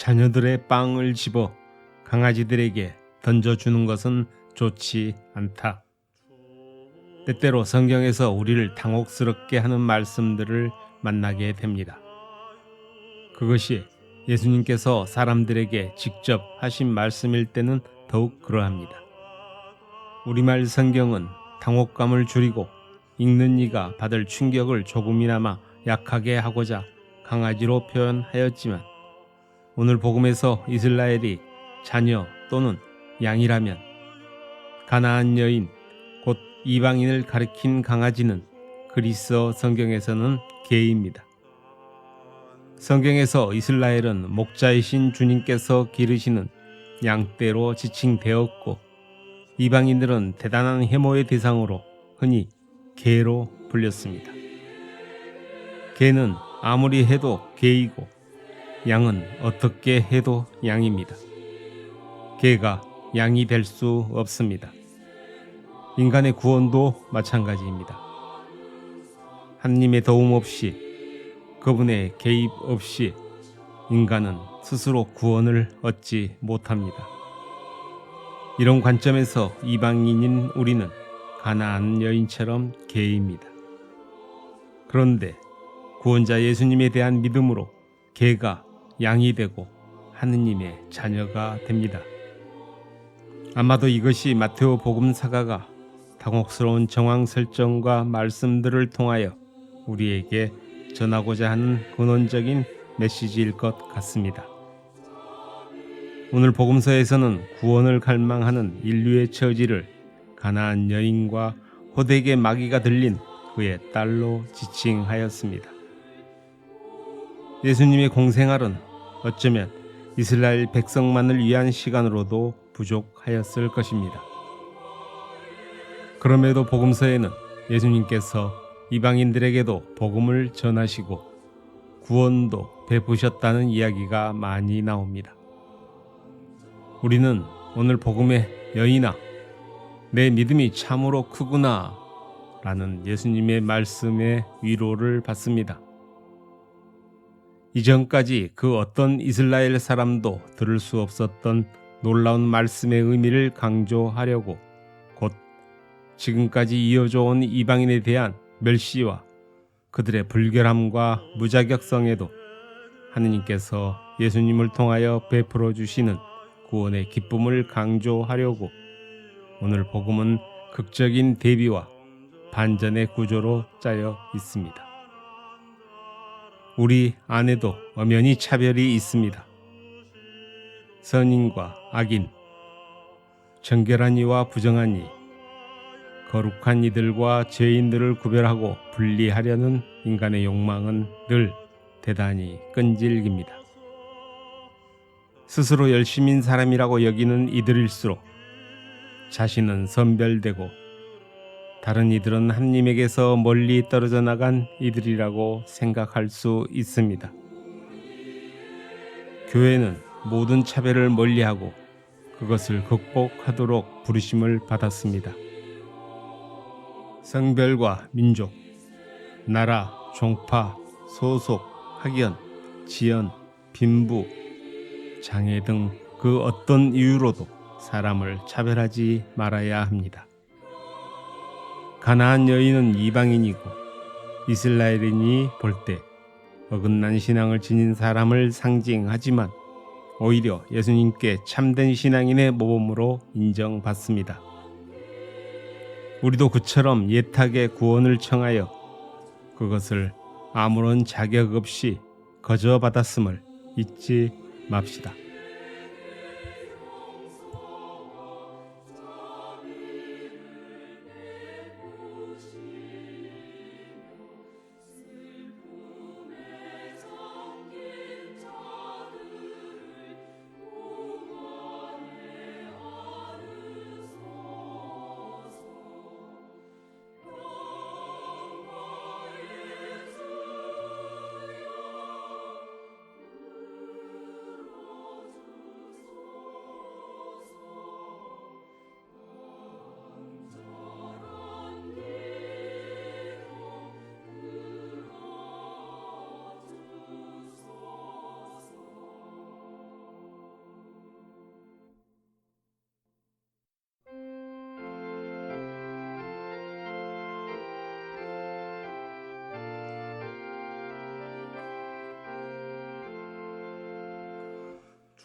자녀들의 빵을 집어 강아지들에게 던져주는 것은 좋지 않다. 때때로 성경에서 우리를 당혹스럽게 하는 말씀들을 만나게 됩니다. 그것이 예수님께서 사람들에게 직접 하신 말씀일 때는 더욱 그러합니다. 우리말 성경은 당혹감을 줄이고 읽는 이가 받을 충격을 조금이나마 약하게 하고자 강아지로 표현하였지만, 오늘 복음에서 이스라엘이 자녀 또는 양이라면 가나안 여인, 곧 이방인을 가리킨 강아지는 그리스어 성경에서는 개입니다. 성경에서 이스라엘은 목자이신 주님께서 기르시는 양떼로 지칭되었고, 이방인들은 대단한 혐오의 대상으로 흔히 개로 불렸습니다. 개는 아무리 해도 개이고 양은 어떻게 해도 양입니다. 개가 양이 될 수 없습니다. 인간의 구원도 마찬가지입니다. 하느님의 도움 없이, 그분의 개입 없이 인간은 스스로 구원을 얻지 못합니다. 이런 관점에서 이방인인 우리는 가나안 여인처럼 개입니다. 그런데 구원자 예수님에 대한 믿음으로 개가 양이 되고 하느님의 자녀가 됩니다. 아마도 이것이 마테오 복음사가가 당혹스러운 정황 설정과 말씀들을 통하여 우리에게 전하고자 하는 근원적인 메시지일 것 같습니다. 오늘 복음서에서는 구원을 갈망하는 인류의 처지를 가나안 여인과 호되게 마귀가 들린 그의 딸로 지칭하였습니다. 예수님의 공생활은 어쩌면 이스라엘 백성만을 위한 시간으로도 부족하였을 것입니다. 그럼에도 복음서에는 예수님께서 이방인들에게도 복음을 전하시고 구원도 베푸셨다는 이야기가 많이 나옵니다. 우리는 오늘 복음의 여인아, 내 믿음이 참으로 크구나 라는 예수님의 말씀에 위로를 받습니다. 이전까지 그 어떤 이스라엘 사람도 들을 수 없었던 놀라운 말씀의 의미를 강조하려고 곧 지금까지 이어져 온 이방인에 대한 멸시와 그들의 불결함과 무자격성에도 하느님께서 예수님을 통하여 베풀어 주시는 구원의 기쁨을 강조하려고 오늘 복음은 극적인 대비와 반전의 구조로 짜여 있습니다. 우리 안에도 엄연히 차별이 있습니다. 선인과 악인, 정결한 이와 부정한 이, 거룩한 이들과 죄인들을 구별하고 분리하려는 인간의 욕망은 늘 대단히 끈질깁니다. 스스로 열심인 사람이라고 여기는 이들일수록 자신은 선별되고 다른 이들은 하느님에게서 멀리 떨어져 나간 이들이라고 생각할 수 있습니다. 교회는 모든 차별을 멀리하고 그것을 극복하도록 부르심을 받았습니다. 성별과 민족, 나라, 종파, 소속, 학연, 지연, 빈부, 장애 등 그 어떤 이유로도 사람을 차별하지 말아야 합니다. 가나안 여인은 이방인이고 이스라엘인이 볼 때 어긋난 신앙을 지닌 사람을 상징하지만 오히려 예수님께 참된 신앙인의 모범으로 인정받습니다. 우리도 그처럼 예탁의 구원을 청하여 그것을 아무런 자격 없이 거저 받았음을 잊지 맙시다.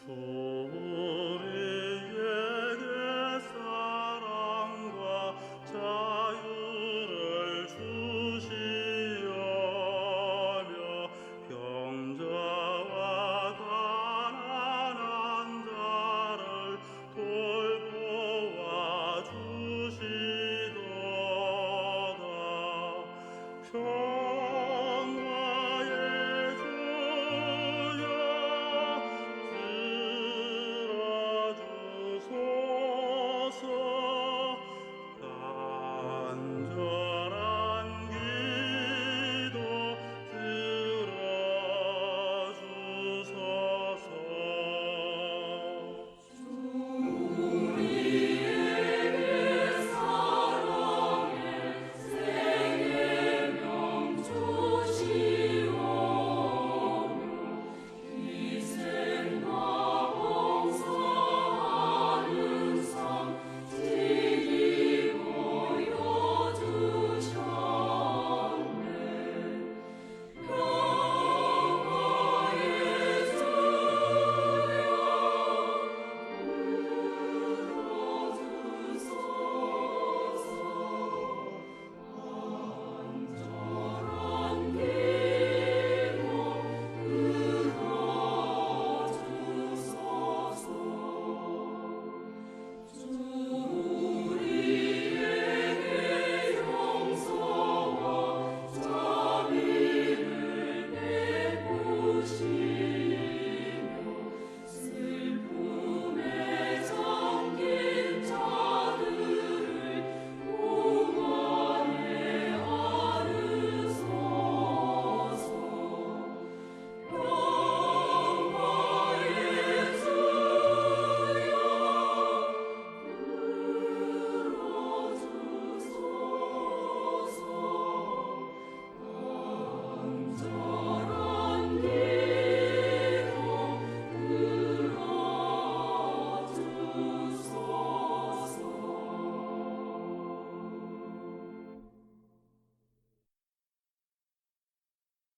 우리에게 사랑과 자유를 주시오며 병자와 가난한 자를 돌보아 주시도다.